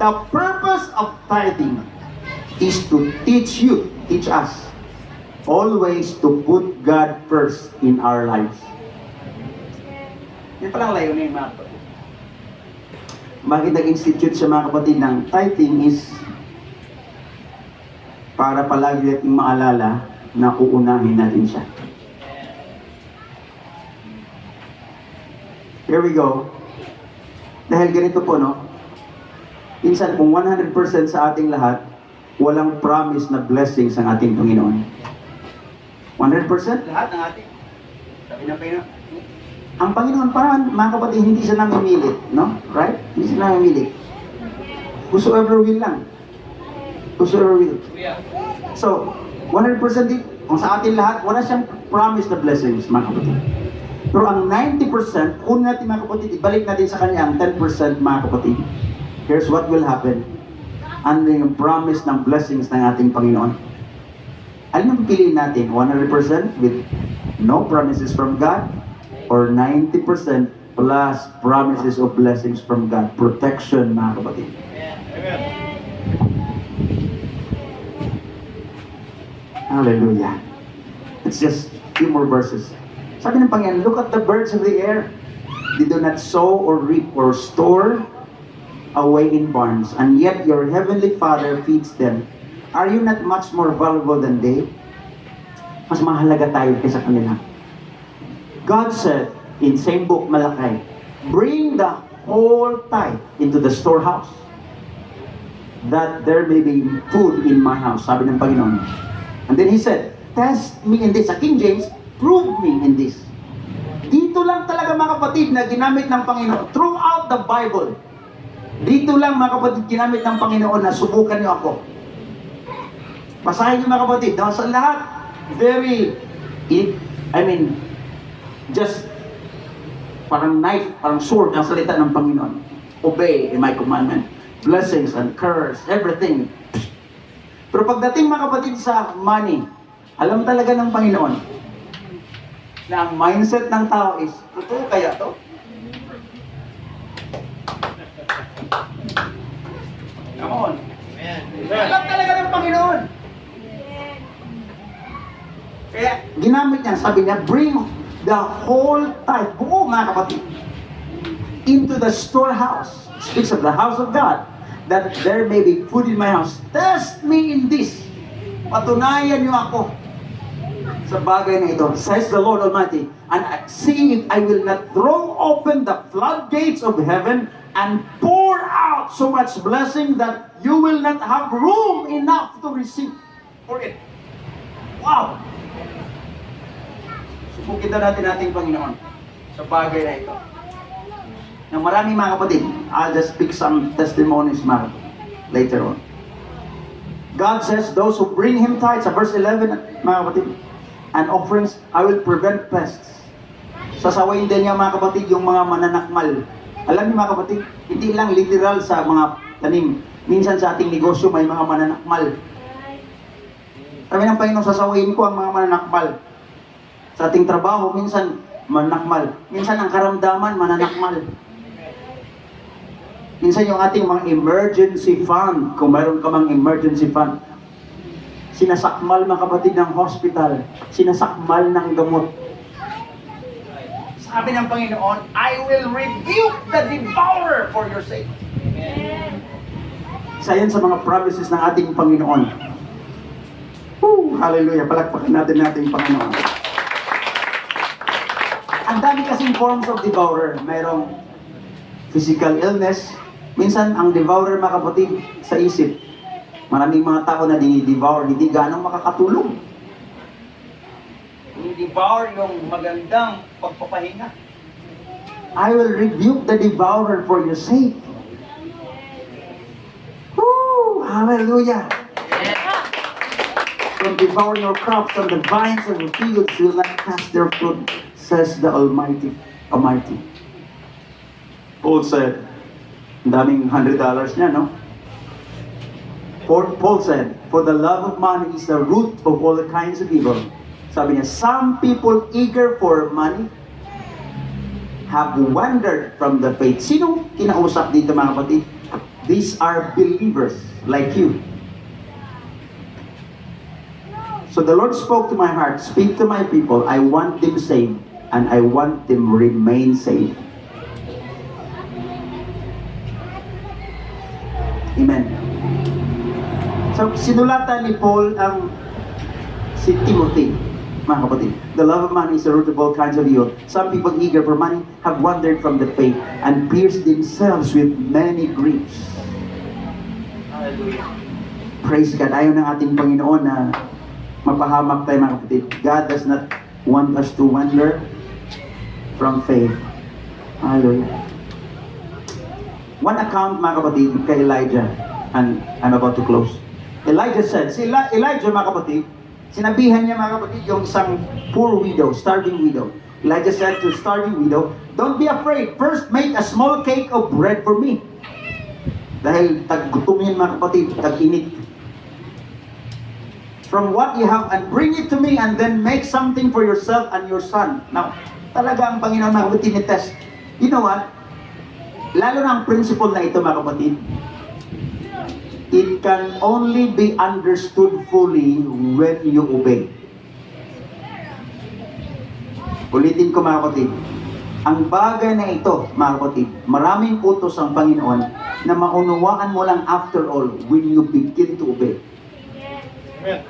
The purpose of tithing is to teach us, always to put God first in our lives. Yan palang layunin mga kapatid. Bakit nag-institute sa mga kapatid ng tithing is para palagi nating maalala na uunahin natin siya. Here we go. Dahil ganito po, no? Minsan, kung 100% sa ating lahat, walang promise na blessings ang ating Panginoon. 100% lahat ng ating. Sabi na kayo, ang Panginoon parang, mga kapatid, hindi siya namimilit, no? Right? Hindi siya namimilit. Whosoever will lang. Whosoever will. So, 100% din, kung sa atin lahat, wala siyang promise na blessings, mga kapatid. Pero ang 90%, kung natin mga kapatid, ibalik natin sa Kanya ang 10%, mga kapatid. Here's what will happen. Ano yung promise ng blessings ng ating Panginoon? Alin ang piliin natin? 100% with no promises from God? Or 90% plus promises of blessings from God? Protection, mga kapatid. Amen. Hallelujah. It's just few more verses. Sabi ng Panginoon, look at the birds of the air. They do not sow or reap or store away in barns, and yet your heavenly Father feeds them. Are you not much more valuable than they? Mas mahalaga tayo kaysa kanila. God said in same book, Malachi, bring the whole tithe into the storehouse, that there may be food in my house. Sabi ng Panginoon. And then He said, test me in this. Sa King James, prove me in this. Dito lang talaga mga kapatid na ginamit ng Panginoon. Throughout the Bible. Dito lang mga kapatid ginamit ng Panginoon na subukan niyo ako. Basahin niyo mga kapatid. Sa lahat, very, just parang knife, parang sword ang salita ng Panginoon. Obey my commandment. Blessings and curse, everything. Pero pagdating mga kapatid sa money, alam talaga ng Panginoon na ang mindset ng tao is, totoo kaya to? Come on. Alam talaga ng Panginoon. Kaya ginamit niya, sabi niya, bring the whole tithe, buo mga kapatid, into the storehouse. Speaks of the house of God, that there may be food in my house. Test me in this. Patunayan niyo ako sa bagay na ito, says the Lord Almighty, and see if I will not throw open the floodgates of heaven and pour out so much blessing that you will not have room enough to receive for it. Wow! Subukin natin ating Panginoon sa bagay na ito. Na marami mga kapatid, I'll just pick some testimonies mga kapatid, later on. God says, those who bring Him tithes, sa verse 11, mga kapatid, and offerings, I will prevent pests. Sasawayin din niya mga kapatid yung mga mananakmal. Alam niyo mga kapatid, hindi lang literal sa mga tanim. Minsan sa ating negosyo may mga mananakmal. Sabi ng Panginoon, sasawayin ko ang mga mananakmal. Sa ating trabaho, minsan mananakmal. Minsan ang karamdaman, mananakmal. Minsan yung ating mga emergency fund, kung mayroon ka mang emergency fund, sinasakmal mga kapatid ng hospital, sinasakmal ng gamot. Sabi ng Panginoon, I will rebuke the devourer for your sake. Isa yan sa mga promises ng ating Panginoon. Woo! Hallelujah! Palakpakan natin yung Panginoon. Ang dami kasing forms of devourer. Mayroong physical illness. Minsan, ang devourer mga kapatid sa isip. Maraming mga tao na dinidevour, hindi ganong makakatulong. Dinidevour yung magandang pagpapahinga. I will rebuke the devourer for your sake. Woo! Hallelujah! From devour your crops and the vines of the fields will not cast their fruit, says the Almighty. Paul said, ang daming $100 niya, no? Paul said, for the love of money is the root of all kinds of evil. Sabi niya, some people eager for money have wandered from the faith. Sino kinausap dito mga kapatid? These are believers like you. So the Lord spoke to my heart, speak to my people, I want them saved, and I want them remain saved. Amen. So, sinulatan ni Paul ang si Timothy, mga kapatid. The love of money is the root of all kinds of evil. Some people eager for money have wandered from the faith and pierced themselves with many griefs. Hallelujah. Praise God. Ayaw ng ating Panginoon na mapahamak tayo mga kapatid. God does not want us to wander from faith. Hallelujah. One account mga kapatid kay Elijah, and I'm about to close. Elijah said, si Elijah mga kapatid, sinabihan niya mga kapatid yung isang poor widow, starving widow. Elijah said to starving widow, don't be afraid, first make a small cake of bread for me. Dahil tag-gutom yan mga kapatid, tag-init. From what you have and bring it to me and then make something for yourself and your son. Now, talaga ang Panginoon mga kapatid tinitest. You know what? Lalo na ang principle na ito mga kapatid, it can only be understood fully when you obey. Ulitin ko mga kapatid, ang bagay na ito mga kapatid, maraming utos ang Panginoon na maunawaan mo lang after all when you begin to obey. Amen.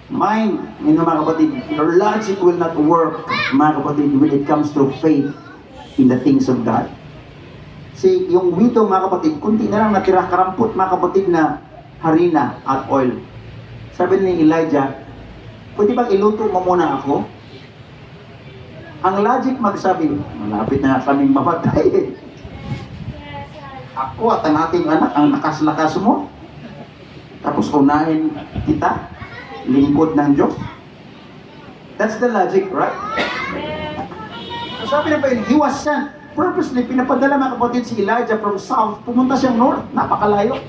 Mind, mga kapatid, your logic will not work mga kapatid when it comes to faith in the things of God. Si yung widow mga kapatid, kunti na lang natira karampot mga kapatid na harina at oil. Sabi ni Elijah, pwede bang iluto mo muna ako? Ang logic magsabi, malapit na kaming mamatay. Ako at ang ating anak, ang lakas-lakas mo. Tapos unahin kita, lingkod ng Diyos. That's the logic, right? So sabi na ba yun, he was sent. Purposely, pinapadala mga kapatid si Elijah from south, pumunta siyang north, napakalayo.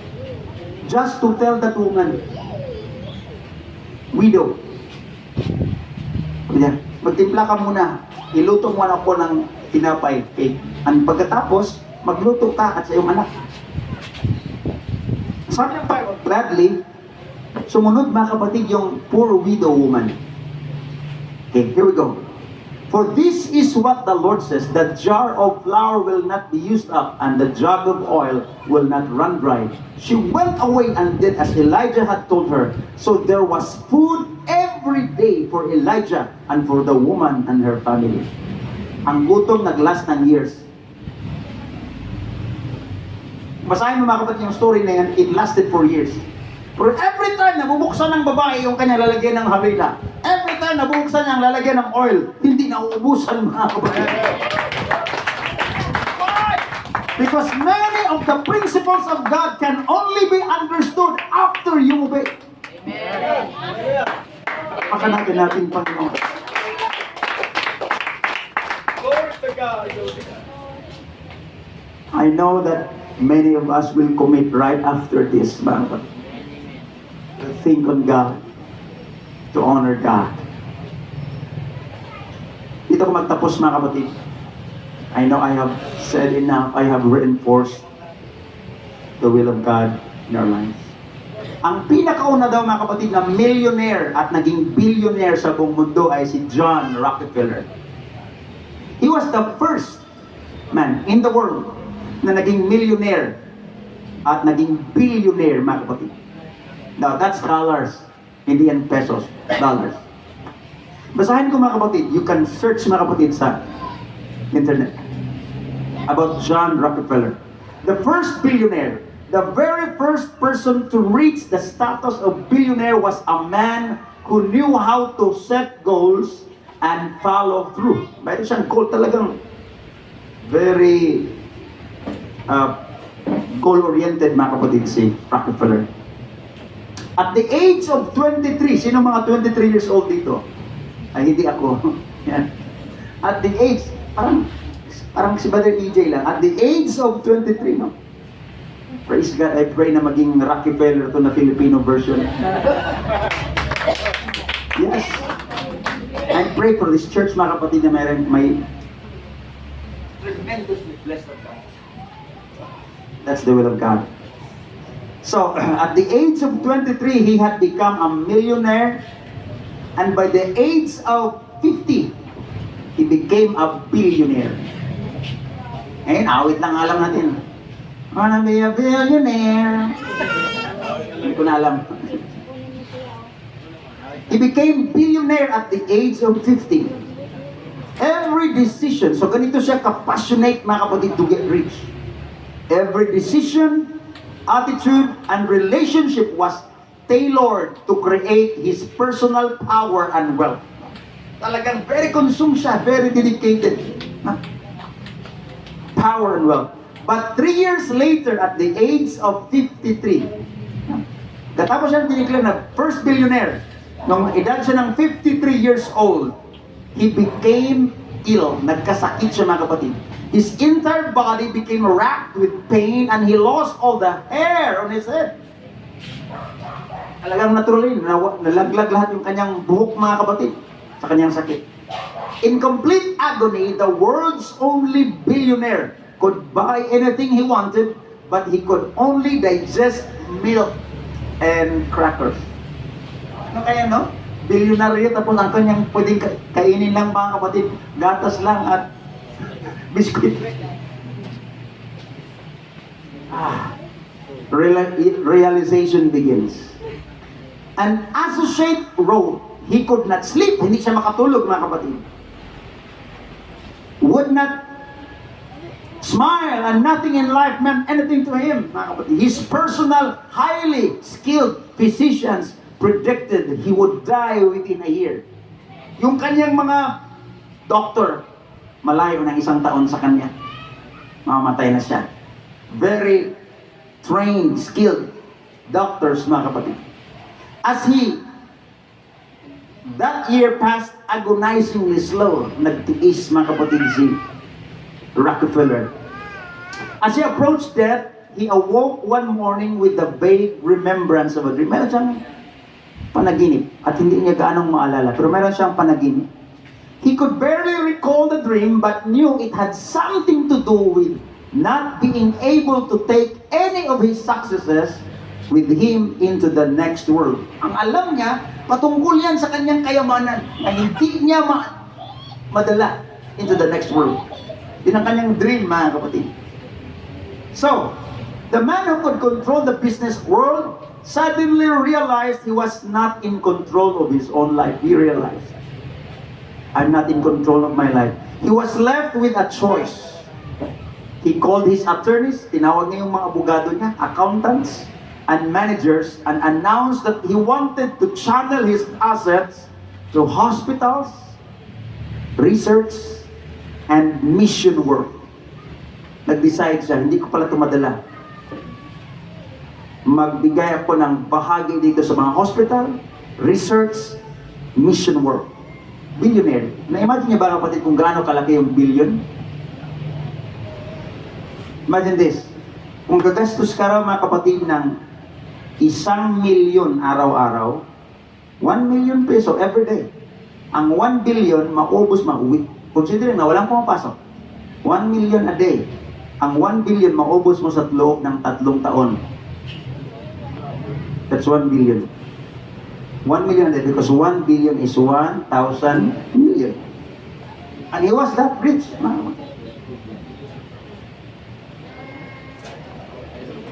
Just to tell that woman, widow, magtimpla ka muna, iluto mo ako ng tinapay, cake. Ang pagkatapos, magluto ka at sa iyong anak. Sabi ng Bible, gladly, sumunod mga kapatid yung poor widow woman. Okay, here we go. For this is what the Lord says, the jar of flour will not be used up, and the jug of oil will not run dry. She went away and did as Elijah had told her. So there was food every day for Elijah and for the woman and her family. Ang gutom nag-last ng years. Basahin mo mga kapatid yung story na yan, it lasted for years. Pero every time nabubuksan ng babae yung kanya lalagyan ng harina, every time nabubuksan niya ang lalagyan ng oil, hindi na uubusan mga kapatid. Because many of the principles of God can only be understood after you obey. Amen. Pakanapin natin, Panginoon. Glory to God. I know that many of us will commit right after this, mga kapatid. To think on God, to honor God. Dito ko magtapos mga kapatid. I know I have said enough. I have reinforced the will of God in our lives. Ang pinakauna daw mga kapatid na millionaire at naging billionaire sa buong mundo ay si John Rockefeller. He was the first man in the world na naging millionaire at naging billionaire mga kapatid. Now, that's dollars, hindi yan pesos, dollars. Basahin ko mga kapatid, you can search mga kapatid sa internet about John Rockefeller. The first billionaire, the very first person to reach the status of billionaire was a man who knew how to set goals and follow through. Mayroon siyang goal talagang very goal-oriented mga kapatid si Rockefeller. At the age of 23, sino mga 23 years old dito? Ay, hindi ako. Yan. At the age, parang si Brother EJ lang. At the age of 23, no? Praise God, I pray na maging Rockefeller to na Filipino version. Yes. I pray for this church, mga kapatid, na may tremendously blessed of God. That's the will of God. So, at the age of 23, he had become a millionaire. And by the age of 50, he became a billionaire. Ngayon, awit lang alam natin. Wanna be a billionaire. Hindi ko na alam. He became billionaire at the age of 50. Every decision, so ganito siya ka-passionate mga kapatid to get rich. Every decision, attitude, and relationship was tailored to create his personal power and wealth. Talagang very consumed siya, very dedicated. Power and wealth. But 3 years later, at the age of 53, katapos siya diniklar na first billionaire, nung edad siya ng 53 years old, he became ill. Nagkasakit siya mga kapatid. His entire body became racked with pain and he lost all the hair on his head. Talagang naturally, nalaglag lahat yung kanyang buhok mga kapatid sa kanyang sakit. In complete agony, the world's only billionaire could buy anything he wanted, but he could only digest milk and crackers. Ano kaya, no? Billionaire tapos ang kanyang pwedeng kainin lang mga kapatid, gatas lang at biskuit. Realization begins. An associate wrote, he could not sleep, hindi siya makatulog mga kapatid. Would not smile, and nothing in life meant anything to him mga kapatid. His personal, highly skilled physicians predicted he would die within a year. Yung kanyang mga doctor, malayo ng 1 taon sa kanya, mamamatay na siya. Very trained, skilled doctors mga kapatid. As he That year passed agonizingly slow. Nagtiis, mga kapatid, si Rockefeller. As he approached death, he awoke one morning with the vague remembrance of a dream. Meron siyang panaginip at hindi niya gaanong maalala, pero meron siyang panaginip. He could barely recall the dream but knew it had something to do with not being able to take any of his successes with him into the next world. Ang alam niya, patungkol yan sa kanyang kayamanan na hindi niya madala into the next world. Yun ang kanyang dream, mga kapatid. So, the man who could control the business world suddenly realized he was not in control of his own life. He realized, I'm not in control of my life. He was left with a choice. He called his attorneys, tinawag niya yung mga abogado niya, accountants, and managers, and announced that he wanted to channel his assets to hospitals, research, and mission work. Nag-decide siya, hindi ko pala tumadala. Magbigay ako ng bahagi dito sa mga hospital, research, mission work. Billionaire. Na-imagine niyo ba, kapatid, kung gaano kalaki yung billion? Imagine this. Kung gagastos ka raw, mga kapatid, ng 1,000,000 araw-araw, 1 million peso every day. Ang 1 billion, maubos, mauwi. Considering na walang pumapasok. 1 million a day. Ang 1 billion, maubos mo sa loob ng 3 taon. That's 1 billion. 1 million a day because 1 billion is 1,000 million. And he was that rich.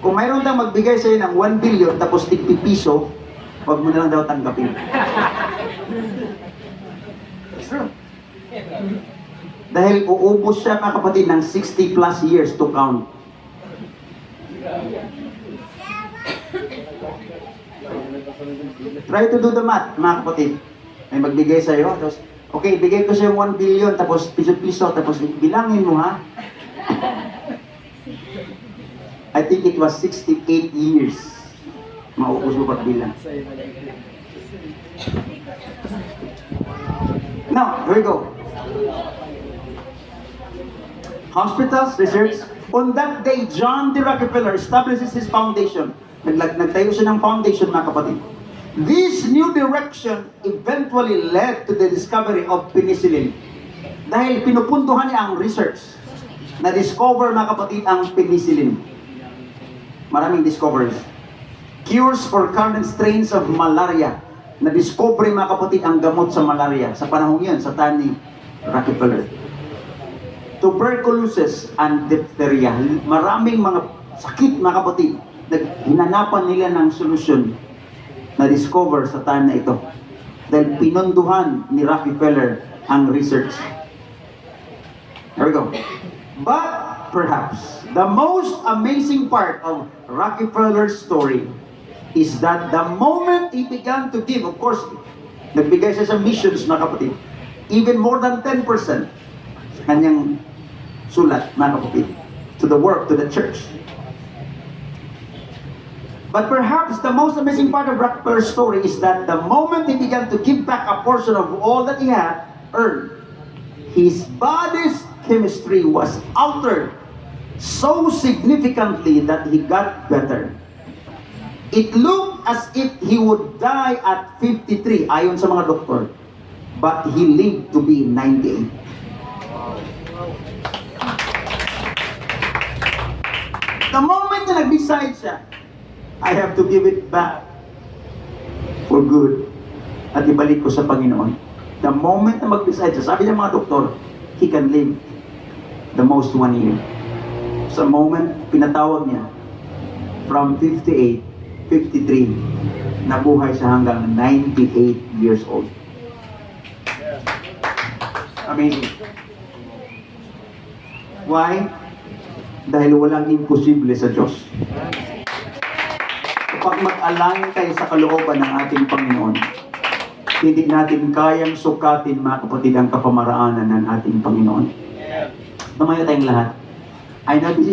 Kung mayroon daw magbigay sa'yo ng 1 billion tapos tigpi piso, huwag mo na lang daw tanggapin. It's true. Dahil uubos siya, mga kapatid, ng 60 plus years to count. Try to do the math, mga kapatid. May magbigay sa'yo, tapos, okay, bigay ko sa'yo 1 billion, tapos piso-piso, tapos bilangin mo, ha? I think it was 68 years. Maubos mo pagbilang. Now, here we go. Hospitals, research. On that day, John D. Rockefeller establishes his foundation. Nagtayo siya ng foundation, mga kapatid. This new direction eventually led to the discovery of penicillin. Dahil pinupuntuhan niya ang research, na-discover, mga kapatid, ang penicillin. Maraming discoveries. Cures for current strains of malaria. Na-discover, mga kapatid, ang gamot sa malaria. Sa panahon yan, sa time ni Rockefeller. Tuberculosis and diphtheria. Maraming mga sakit, mga kapatid. Hinanapan nila ng solusyon na-discover sa time na ito. Dahil pinunduhan ni Rockefeller ang research. There we go. But perhaps the most amazing part of Rockefeller's story is that the moment he began to give, of course, nagbigay siya sa missions, mga kapatid, even more than 10% sa kanyang sulat, mga kapatid, to the work, to the church. But perhaps the most amazing part of Rockefeller's story is that the moment he began to give back a portion of all that he had earned, his body's chemistry was altered so significantly that he got better. It looked as if he would die at 53, ayon sa mga doktor, but he lived to be 98. The moment na nag-decide siya, I have to give it back for good at ibalik ko sa Panginoon. The moment na mag-decide siya, sabi ng mga doktor, he can live the most 1 year. Sa moment, pinatawag niya, from 58, 53, nabuhay siya hanggang 98 years old. Amazing. Why? Dahil walang imposible sa Diyos. Kapag mag-align tayo sa kalooban ng ating Panginoon, hindi natin kayang sukatin, mga kapatid, ang kapamaraanan ng ating Panginoon. Tumayo tayong lahat. I know this is